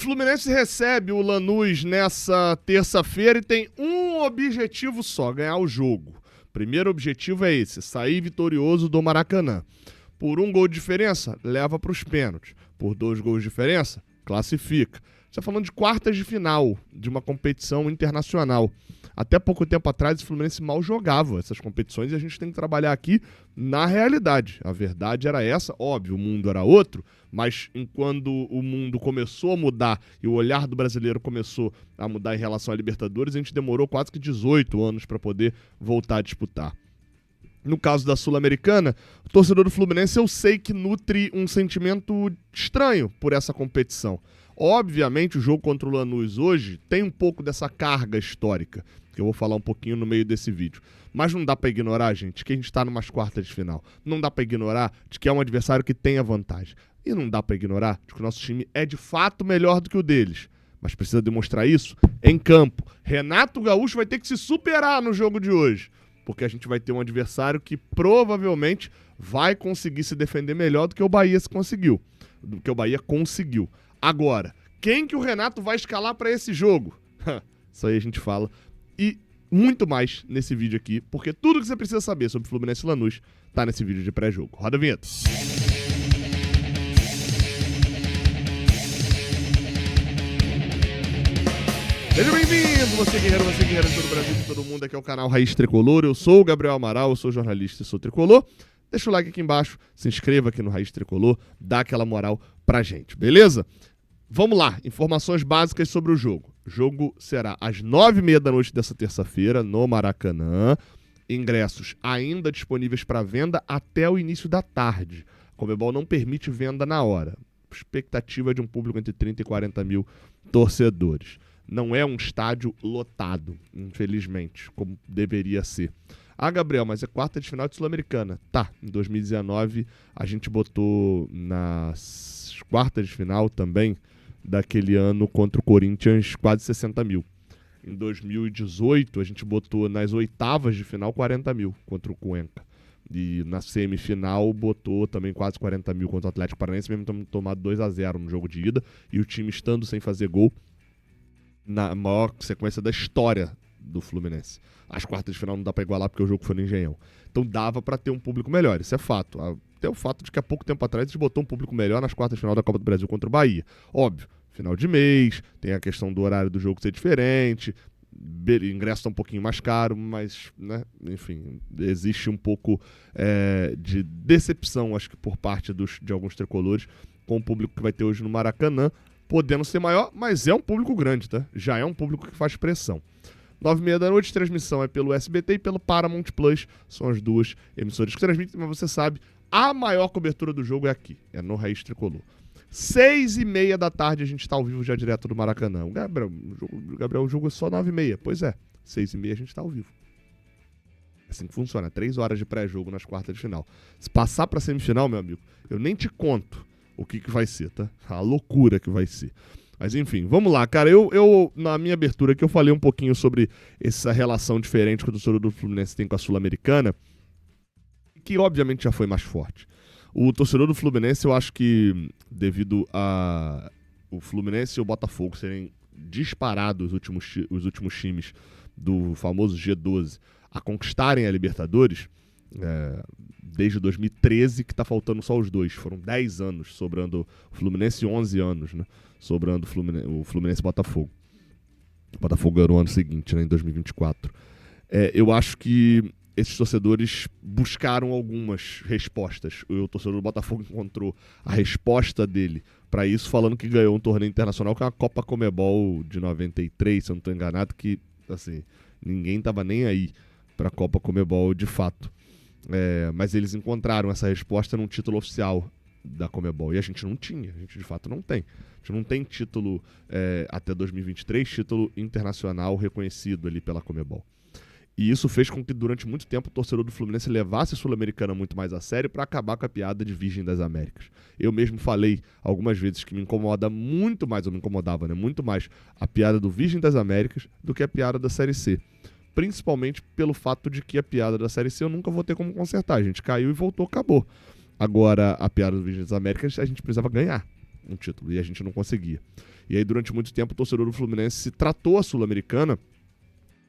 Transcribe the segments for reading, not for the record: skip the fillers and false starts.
Fluminense recebe o Lanús nessa terça-feira e tem um objetivo só, ganhar o jogo. Primeiro objetivo é esse, sair vitorioso do Maracanã. Por 1 gol de diferença, leva para os pênaltis. Por 2 gols de diferença, classifica. Você está falando de quartas de final de uma competição internacional. Até pouco tempo atrás, o Fluminense mal jogava essas competições e a gente tem que trabalhar aqui na realidade. A verdade era essa, óbvio, o mundo era outro, mas quando o mundo começou a mudar e o olhar do brasileiro começou a mudar em relação à Libertadores, a gente demorou quase que 18 anos para poder voltar a disputar. No caso da Sul-Americana, o torcedor do Fluminense eu sei que nutre um sentimento estranho por essa competição. Obviamente, o jogo contra o Lanús hoje tem um pouco dessa carga histórica, que eu vou falar um pouquinho no meio desse vídeo. Mas não dá pra ignorar, gente, que a gente tá numas quartas de final. Não dá pra ignorar de que é um adversário que tem a vantagem. E não dá pra ignorar de que o nosso time é de fato melhor do que o deles. Mas precisa demonstrar isso em campo. Renato Gaúcho vai ter que se superar no jogo de hoje, porque a gente vai ter um adversário que provavelmente vai conseguir se defender melhor do que o Bahia conseguiu. Agora, quem que o Renato vai escalar para esse jogo? Isso aí a gente fala. E muito mais nesse vídeo aqui, porque tudo que você precisa saber sobre Fluminense e Lanús tá nesse vídeo de pré-jogo. Roda a vinheta. Seja bem-vindo, você guerreiro de todo o Brasil, de todo mundo. Aqui é o canal Raiz Tricolor. Eu sou o Gabriel Amaral, eu sou jornalista e sou tricolor. Deixa o like aqui embaixo, se inscreva aqui no Raiz Tricolor, dá aquela moral pra gente, beleza? Vamos lá, informações básicas sobre o jogo. O jogo será às 9h30 da noite dessa terça-feira, no Maracanã. Ingressos ainda disponíveis para venda até o início da tarde. A Conmebol não permite venda na hora. Expectativa de um público entre 30 e 40 mil torcedores. Não é um estádio lotado, infelizmente, como deveria ser. Ah, Gabriel, mas é quarta de final de Sul-Americana. Tá, em 2019 a gente botou nas quartas de final também daquele ano contra o Corinthians quase 60 mil. Em 2018 a gente botou nas oitavas de final 40 mil contra o Cuenca. E na semifinal botou também quase 40 mil contra o Atlético Paranaense, mesmo tendo tomado 2-0 no jogo de ida. E o time estando sem fazer gol na maior sequência da história do Fluminense. As quartas de final não dá pra igualar porque o jogo foi no Engenhão. Então dava pra ter um público melhor, isso é fato. Até o fato de que há pouco tempo atrás a gente botou um público melhor nas quartas de final da Copa do Brasil contra o Bahia. Óbvio, final de mês, tem a questão do horário do jogo ser diferente, ingresso tá um pouquinho mais caro, mas, né, enfim, existe um pouco de decepção, acho que por parte de alguns tricolores, com o público que vai ter hoje no Maracanã, podendo ser maior, mas é um público grande, tá? Já é um público que faz pressão. 9h30 da noite, transmissão é pelo SBT e pelo Paramount Plus, são as duas emissoras que transmitem, mas você sabe, a maior cobertura do jogo é aqui, é no Raiz Tricolor. 6h30 da tarde a gente tá ao vivo já direto do Maracanã. Gabriel, o jogo é só 9h30. Pois é, 6h30 a gente tá ao vivo. É assim que funciona, 3 horas de pré-jogo nas quartas de final. Se passar pra semifinal, meu amigo, eu nem te conto o que vai ser, tá? A loucura que vai ser. Mas enfim, vamos lá, cara. Eu na minha abertura aqui, eu falei um pouquinho sobre essa relação diferente que o torcedor do Fluminense tem com a Sul-Americana, que obviamente já foi mais forte. O torcedor do Fluminense, eu acho que devido a o Fluminense e o Botafogo serem disparados os últimos times do famoso G12 a conquistarem a Libertadores, desde 2013 que tá faltando só os dois. Foram 10 anos sobrando o Fluminense e 11 anos, né? Sobrando o Fluminense e o Botafogo. O Botafogo ganhou no ano seguinte, né, em 2024. Eu acho que esses torcedores buscaram algumas respostas. O torcedor do Botafogo encontrou a resposta dele para isso, falando que ganhou um torneio internacional, que é uma Copa Conmebol de 93, se eu não estou enganado, que assim, ninguém estava nem aí para a Copa Conmebol de fato. Mas eles encontraram essa resposta num título oficial da Conmebol. E a gente não tinha, a gente de fato não tem. A gente não tem título até 2023, título internacional reconhecido ali pela Conmebol. E isso fez com que durante muito tempo o torcedor do Fluminense levasse a Sul-Americana muito mais a sério para acabar com a piada de Virgem das Américas. Eu mesmo falei algumas vezes que me incomoda muito mais, ou me incomodava, né, muito mais a piada do Virgem das Américas do que a piada da Série C. Principalmente pelo fato de que a piada da Série C eu nunca vou ter como consertar. A gente caiu e voltou, acabou. Agora, a piada do Virgem das Américas, a gente precisava ganhar um título e a gente não conseguia. E aí, durante muito tempo, o torcedor do Fluminense tratou a Sul-Americana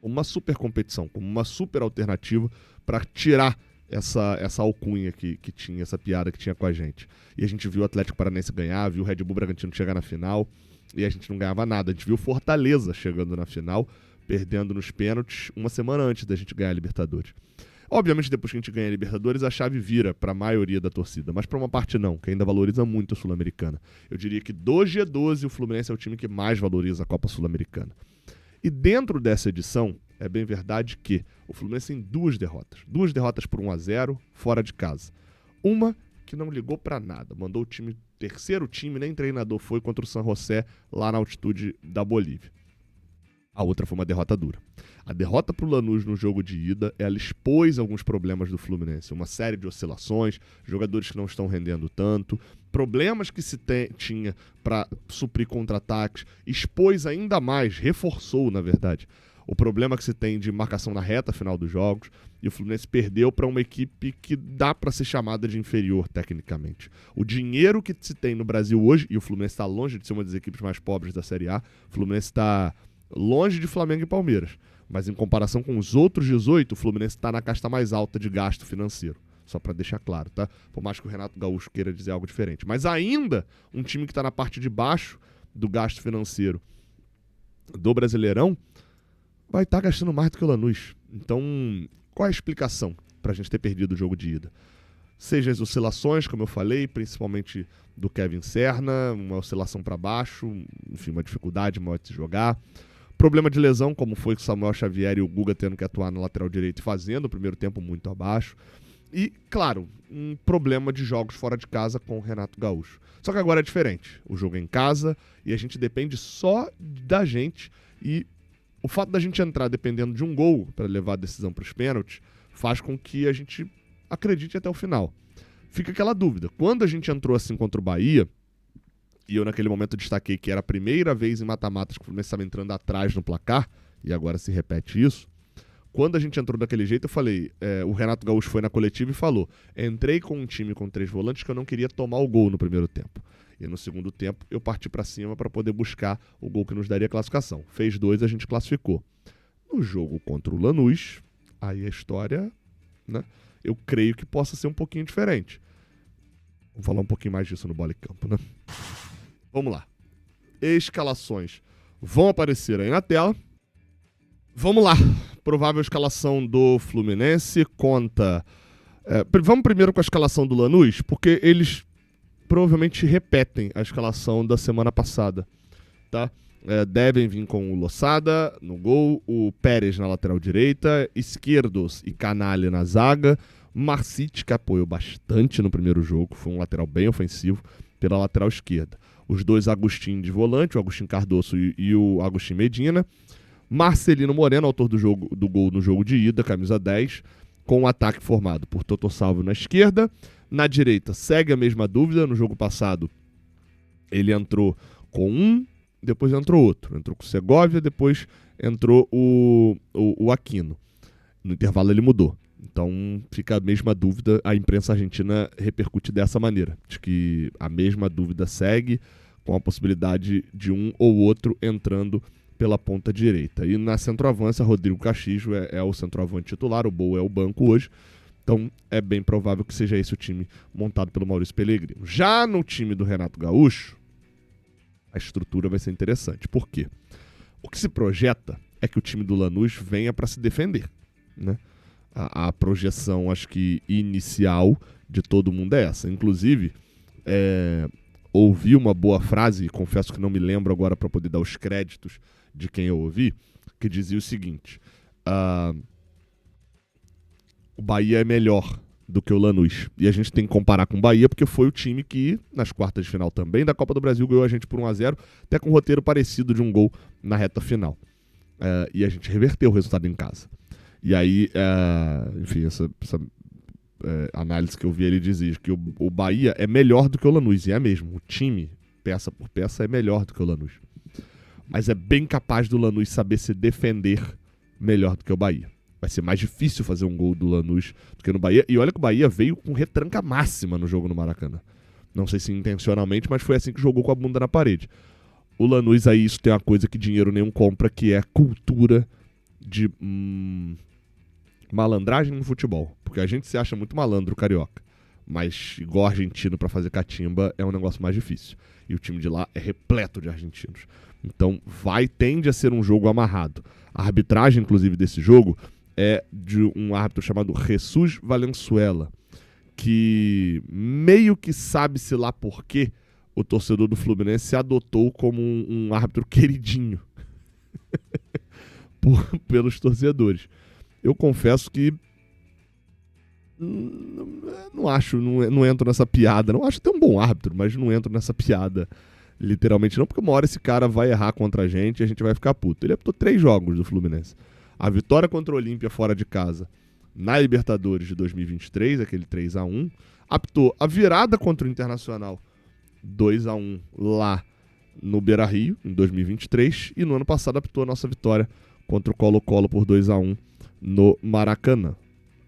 como uma super competição, como uma super alternativa para tirar essa alcunha que tinha, essa piada que tinha com a gente. E a gente viu o Atlético Paranaense ganhar, viu o Red Bull Bragantino chegar na final, e a gente não ganhava nada. A gente viu o Fortaleza chegando na final, perdendo nos pênaltis uma semana antes da gente ganhar a Libertadores. Obviamente, depois que a gente ganha a Libertadores, a chave vira para a maioria da torcida, mas para uma parte não, que ainda valoriza muito a Sul-Americana. Eu diria que do G12, o Fluminense é o time que mais valoriza a Copa Sul-Americana. E dentro dessa edição, é bem verdade que o Fluminense tem duas derrotas por 1-0 fora de casa. Uma que não ligou para nada, mandou o time, terceiro time, nem treinador foi, contra o San José, lá na altitude da Bolívia. A outra foi uma derrota dura. A derrota para o Lanús no jogo de ida, ela expôs alguns problemas do Fluminense. Uma série de oscilações, jogadores que não estão rendendo tanto, problemas que se tinha para suprir contra-ataques, expôs ainda mais, reforçou, na verdade, o problema que se tem de marcação na reta final dos jogos, e o Fluminense perdeu para uma equipe que dá para ser chamada de inferior tecnicamente. O dinheiro que se tem no Brasil hoje, e o Fluminense está longe de ser uma das equipes mais pobres da Série A, o Fluminense está longe de Flamengo e Palmeiras, mas em comparação com os outros 18, o Fluminense está na casta mais alta de gasto financeiro. Só para deixar claro, tá? Por mais que o Renato Gaúcho queira dizer algo diferente. Mas ainda, um time que está na parte de baixo do gasto financeiro do Brasileirão vai estar gastando mais do que o Lanús. Então, qual é a explicação para a gente ter perdido o jogo de ida? Seja as oscilações, como eu falei, principalmente do Kevin Serna, uma oscilação para baixo, enfim, uma dificuldade maior de se jogar. Problema de lesão, como foi com o Samuel Xavier e o Guga tendo que atuar na lateral direito e fazendo o primeiro tempo muito abaixo. E, claro, um problema de jogos fora de casa com o Renato Gaúcho. Só que agora é diferente. O jogo é em casa e a gente depende só da gente. E o fato da gente entrar dependendo de um gol para levar a decisão para os pênaltis faz com que a gente acredite até o final. Fica aquela dúvida. Quando a gente entrou assim contra o Bahia, e eu naquele momento destaquei que era a primeira vez em mata-matas que o Fluminense estava entrando atrás no placar, e agora se repete isso, quando a gente entrou daquele jeito, eu falei, o Renato Gaúcho foi na coletiva e falou, entrei com um time com 3 volantes que eu não queria tomar o gol no primeiro tempo. E no segundo tempo, eu parti para cima para poder buscar o gol que nos daria classificação. Fez 2, a gente classificou. No jogo contra o Lanús, aí a história, né, eu creio que possa ser um pouquinho diferente. Vamos falar um pouquinho mais disso no Bola e Campo, né? Vamos lá. Escalações vão aparecer aí na tela. Vamos lá. Provável escalação do Fluminense conta... vamos primeiro com a escalação do Lanús, porque eles provavelmente repetem a escalação da semana passada, tá? Devem vir com o Lossada no gol, o Pérez na lateral direita, Esquerdos e Canalha na zaga, Marcite, que apoiou bastante no primeiro jogo, foi um lateral bem ofensivo, pela lateral esquerda. Os dois Agostinho de volante, o Agostinho Cardoso e o Agostinho Medina. Marcelino Moreno, autor do gol no jogo de ida, camisa 10, com o ataque formado por Totó Salvio na esquerda. Na direita, segue a mesma dúvida. No jogo passado, ele entrou com um, depois entrou outro. Entrou com o Segovia, depois entrou o Aquino. No intervalo ele mudou. Então fica a mesma dúvida, a imprensa argentina repercute dessa maneira, de que a mesma dúvida segue com a possibilidade de um ou outro entrando pela ponta direita. E na centroavância, Rodrigo Castillo é o centroavante titular, o Boa é o banco hoje, então é bem provável que seja esse o time montado pelo Maurício Pellegrino. Já no time do Renato Gaúcho, a estrutura vai ser interessante. Por quê? O que se projeta é que o time do Lanús venha para se defender, né? A projeção, acho que inicial de todo mundo é essa. Inclusive, ouvi uma boa frase, confesso que não me lembro agora para poder dar os créditos de quem eu ouvi, que dizia o seguinte: o Bahia é melhor do que o Lanús. E a gente tem que comparar com o Bahia, porque foi o time que, nas quartas de final também da Copa do Brasil, ganhou a gente por 1-0, até com um roteiro parecido de um gol na reta final. E a gente reverteu o resultado em casa. E aí, enfim, essa análise que eu vi, ele dizia que o Bahia é melhor do que o Lanús, e é mesmo. O time, peça por peça, é melhor do que o Lanús. Mas é bem capaz do Lanús saber se defender melhor do que o Bahia. Vai ser mais difícil fazer um gol do Lanús do que no Bahia. E olha que o Bahia veio com retranca máxima no jogo no Maracanã. Não sei se intencionalmente, mas foi assim que jogou com a bunda na parede. o Lanús aí, isso tem uma coisa que dinheiro nenhum compra, que é cultura de malandragem no futebol. Porque a gente se acha muito malandro, carioca. Mas igual argentino pra fazer catimba é um negócio mais difícil. E o time de lá é repleto de argentinos. Então tende a ser um jogo amarrado. A arbitragem, inclusive, desse jogo é de um árbitro chamado Jesus Valenzuela, que meio que sabe-se lá por quê o torcedor do Fluminense se adotou como um árbitro queridinho pelos torcedores. Eu confesso que não entro nessa piada. Não acho até um bom árbitro, mas não entro nessa piada literalmente não, porque uma hora esse cara vai errar contra a gente e a gente vai ficar puto. Ele apitou 3 jogos do Fluminense. A vitória contra o Olímpia fora de casa na Libertadores de 2023, aquele 3-1. Apitou a virada contra o Internacional 2-1 lá no Beira-Rio, em 2023. E no ano passado apitou a nossa vitória contra o Colo-Colo por 2-1 no Maracanã.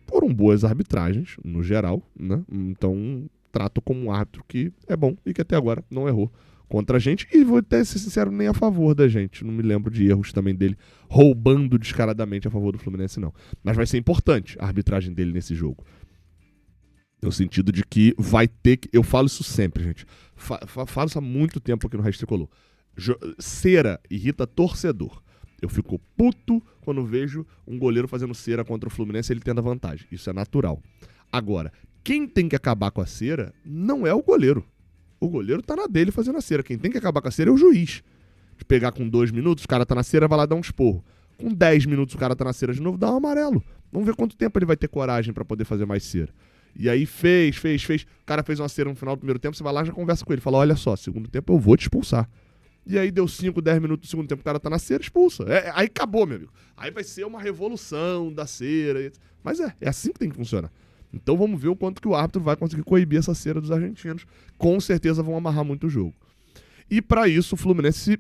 Foram boas arbitragens, no geral, né? Então trato como um árbitro que é bom e que até agora não errou contra a gente. E vou até ser sincero, nem a favor da gente. Não me lembro de erros também dele roubando descaradamente a favor do Fluminense, não. Mas vai ser importante a arbitragem dele nesse jogo. No sentido de que vai ter que... Eu falo isso sempre, gente. Falo isso há muito tempo aqui no Raiz Tricolor. Cera irrita torcedor. Eu fico puto quando vejo um goleiro fazendo cera contra o Fluminense e ele tendo a vantagem. Isso é natural. Agora, quem tem que acabar com a cera não é o goleiro. O goleiro tá na dele fazendo a cera. Quem tem que acabar com a cera é o juiz. De pegar com 2 minutos, o cara tá na cera, vai lá dar um esporro. Com 10 minutos o cara tá na cera de novo, dá um amarelo. Vamos ver quanto tempo ele vai ter coragem pra poder fazer mais cera. E aí fez. O cara fez uma cera no final do primeiro tempo, você vai lá e já conversa com ele. Fala, olha só, segundo tempo eu vou te expulsar. E aí deu 5, 10 minutos do segundo tempo, o cara tá na cera, expulsa. Aí acabou, meu amigo. Aí vai ser uma revolução da cera. Mas é assim que tem que funcionar. Então vamos ver o quanto que o árbitro vai conseguir coibir essa cera dos argentinos. Com certeza vão amarrar muito o jogo. E para isso o Fluminense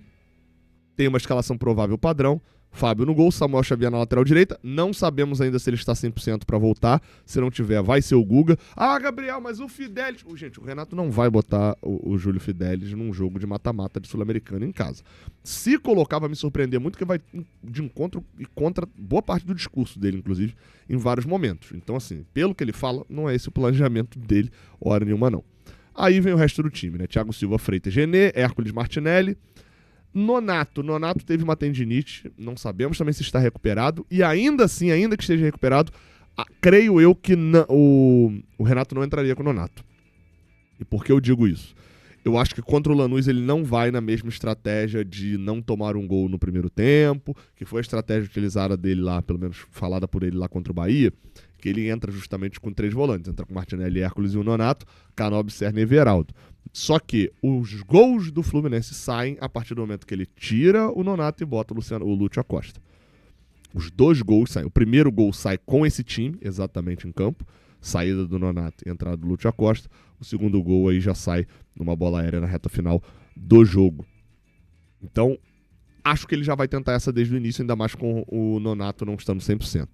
tem uma escalação provável padrão. Fábio no gol, Samuel Xavier na lateral direita. Não sabemos ainda se ele está 100% para voltar. Se não tiver, vai ser o Guga. Ah, Gabriel, mas o Fidelis... Gente, o Renato não vai botar o Júlio Fidelis num jogo de mata-mata de Sul-Americano em casa. Se colocar, vai me surpreender muito, porque vai de encontro e contra boa parte do discurso dele, inclusive, em vários momentos. Então, assim, pelo que ele fala, não é esse o planejamento dele, hora nenhuma não. Aí vem o resto do time, né? Thiago Silva, Freitas, Genê, Hércules, Martinelli... Nonato teve uma tendinite, não sabemos também se está recuperado, e ainda assim, ainda que esteja recuperado, creio eu que o Renato não entraria com o Nonato. E por que eu digo isso? Eu acho que contra o Lanús ele não vai na mesma estratégia de não tomar um gol no primeiro tempo, que foi a estratégia utilizada dele lá, pelo menos falada por ele lá contra o Bahia, que ele entra justamente com 3 volantes, entra com Martinelli, Hércules e o Nonato, Canobi, Serna e Everaldo. Só que os gols do Fluminense saem a partir do momento que ele tira o Nonato e bota o Lúcio Acosta. Os 2 gols saem. O primeiro gol sai com esse time, exatamente em campo, saída do Nonato e entrada do Lúcio Acosta. O segundo gol aí já sai numa bola aérea na reta final do jogo. Então, acho que ele já vai tentar essa desde o início, ainda mais com o Nonato não estando 100%.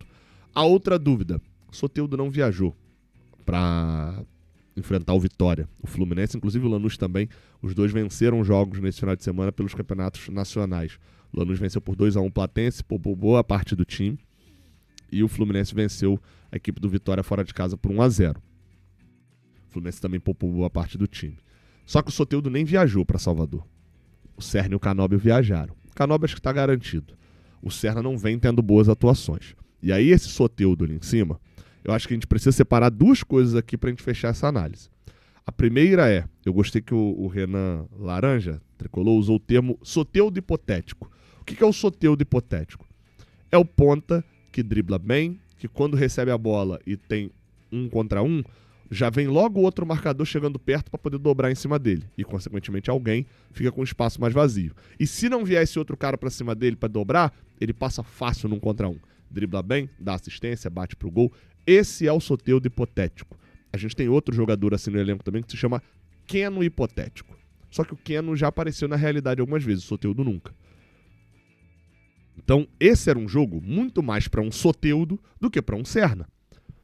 A outra dúvida, Soteldo não viajou para enfrentar o Vitória. O Fluminense, inclusive o Lanús também, os dois venceram jogos nesse final de semana pelos campeonatos nacionais. O Lanús venceu por 2-1 o Platense, poupou boa parte do time, e o Fluminense venceu a equipe do Vitória fora de casa por 1-0. O Fluminense também poupou boa parte do time. Só que o Soteldo nem viajou para Salvador. O Serna e o Canobi viajaram. O Canobi acho que está garantido. O Serna não vem tendo boas atuações. E aí esse Soteldo ali em cima, eu acho que a gente precisa separar 2 coisas aqui pra gente fechar essa análise. A primeira é, eu gostei que o Renan Laranja, tricolor, usou o termo Soteldo hipotético. O que é o Soteldo hipotético? É o ponta que dribla bem, que quando recebe a bola e tem 1 contra 1, já vem logo outro marcador chegando perto para poder dobrar em cima dele. E, consequentemente, alguém fica com o espaço mais vazio. E se não vier esse outro cara para cima dele para dobrar, ele passa fácil num contra 1. Dribla bem, dá assistência, bate pro gol. Esse é o Soteldo hipotético. A gente tem outro jogador assim no elenco também que se chama Keno hipotético. Só que o Keno já apareceu na realidade algumas vezes, o Soteldo nunca. Então esse era um jogo muito mais para um Soteldo do que para um Serna.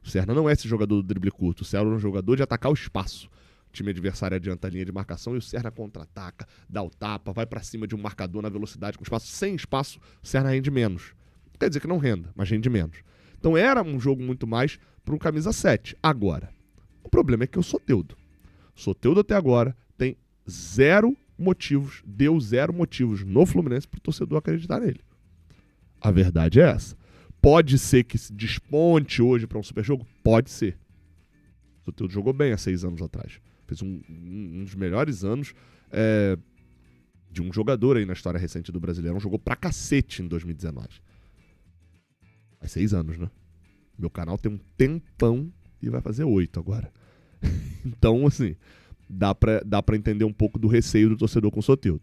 O Serna não é esse jogador do drible curto, o Serna é um jogador de atacar o espaço, time adversário adianta a linha de marcação e o Serna contra-ataca, dá o tapa, vai pra cima de um marcador na velocidade com espaço. Sem espaço, o Serna rende menos. Não quer dizer que não renda, mas rende menos. Então era um jogo muito mais para um camisa 7. Agora, o problema é que o Soteldo até agora tem deu zero motivos no Fluminense pro torcedor acreditar nele. A verdade é essa. Pode ser que se desponte hoje para um super jogo? Pode ser. O Soteldo jogou bem há 6 anos atrás. Fez um dos melhores anos de um jogador aí na história recente do Brasileirão. Jogou pra cacete em 2019. Faz 6 anos, né? Meu canal tem um tempão e vai fazer 8 agora. Então, assim, dá pra entender um pouco do receio do torcedor com o Soteldo.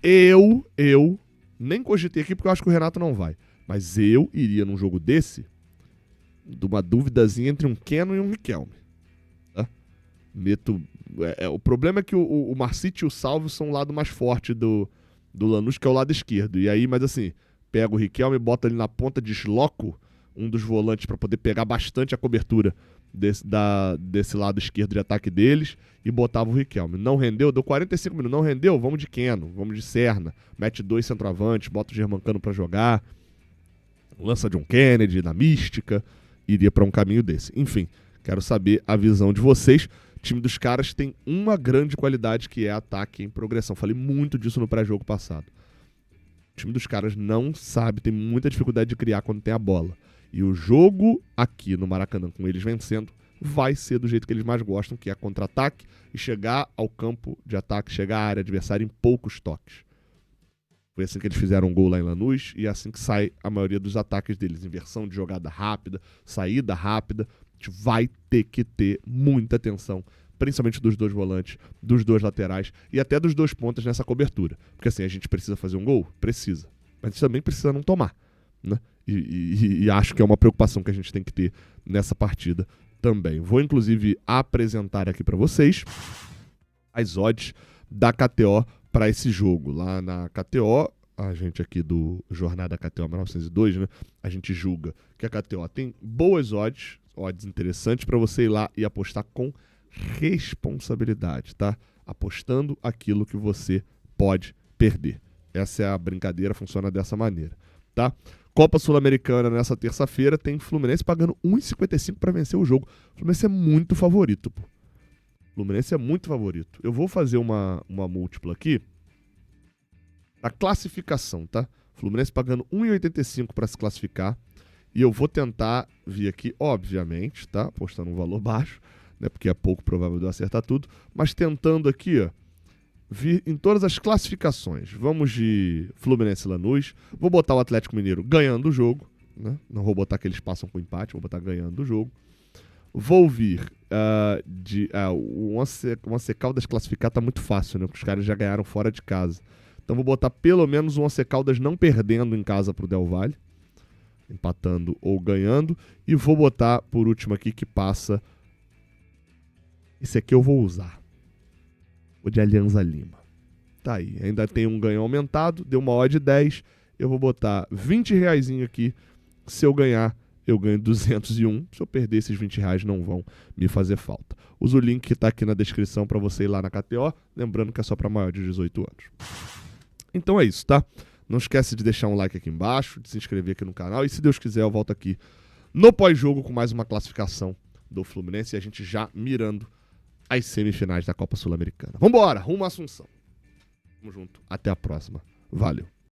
Eu nem cogitei aqui porque eu acho que o Renato não vai. Mas eu iria num jogo desse de uma duvidazinha entre um Keno e um Riquelme. Tá? O problema é que o Marcite e o Salvio são o lado mais forte do Lanús, que é o lado esquerdo. E aí, mas assim, pega o Riquelme, bota ali na ponta, desloco um dos volantes para poder pegar bastante a cobertura desse lado esquerdo de ataque deles e botava o Riquelme. Não rendeu, deu 45 minutos, não rendeu, vamos de Keno, vamos de Serna, mete 2 centroavantes, bota o Germancano para jogar, lança John Kennedy na mística, iria para um caminho desse. Enfim, quero saber a visão de vocês. O time dos caras tem uma grande qualidade que é ataque em progressão. Falei muito disso no pré-jogo passado. O time dos caras não sabe, tem muita dificuldade de criar quando tem a bola. E o jogo aqui no Maracanã, com eles vencendo, vai ser do jeito que eles mais gostam, que é contra-ataque e chegar ao campo de ataque, chegar à área adversária em poucos toques. Foi assim que eles fizeram um gol lá em Lanús e é assim que sai a maioria dos ataques deles. Inversão de jogada rápida, saída rápida. A gente vai ter que ter muita atenção, principalmente dos 2 volantes, dos 2 laterais e até dos 2 pontas nessa cobertura. Porque assim, a gente precisa fazer um gol? Precisa. Mas a gente também precisa não tomar, né? E acho que é uma preocupação que a gente tem que ter nessa partida também. Vou, inclusive, apresentar aqui para vocês as odds da KTO para esse jogo. Lá na KTO, a gente aqui do Jornada KTO 1902, né? A gente julga que a KTO tem boas odds interessantes para você ir lá e apostar com responsabilidade, tá? Apostando aquilo que você pode perder. Essa é a brincadeira, funciona dessa maneira, tá? Copa Sul-Americana nessa terça-feira tem Fluminense pagando 1,55 para vencer o jogo. O Fluminense é muito favorito, pô. O Fluminense é muito favorito. Eu vou fazer uma múltipla aqui da classificação, tá? Fluminense pagando 1,85 para se classificar. E eu vou tentar vir aqui, obviamente, tá? Apostando um valor baixo, né? Porque é pouco provável de eu acertar tudo. Mas tentando aqui, ó, vir em todas as classificações. Vamos de Fluminense e Lanús. Vou botar o Atlético Mineiro ganhando o jogo, né? Não vou botar que eles passam com empate, vou botar ganhando o jogo. Vou vir o Once Caldas classificar tá muito fácil, né? Porque os caras já ganharam fora de casa. Então vou botar pelo menos o Once Caldas não perdendo em casa pro Del Valle, empatando ou ganhando. E vou botar por último aqui que passa. Esse aqui eu vou usar. O de Alianza Lima. Tá aí. Ainda tem um ganho aumentado. Deu uma odd de 10. Eu vou botar 20 reaisinho aqui. Se eu ganhar, eu ganho 201. Se eu perder, esses 20 reais não vão me fazer falta. Usa o link que tá aqui na descrição para você ir lá na KTO. Lembrando que é só para maior de 18 anos. Então é isso, tá? Não esquece de deixar um like aqui embaixo, de se inscrever aqui no canal. E se Deus quiser, eu volto aqui no pós-jogo com mais uma classificação do Fluminense. E a gente já mirando as semifinais da Copa Sul-Americana. Vambora, rumo à Assunção. Tamo junto. Até a próxima. Valeu.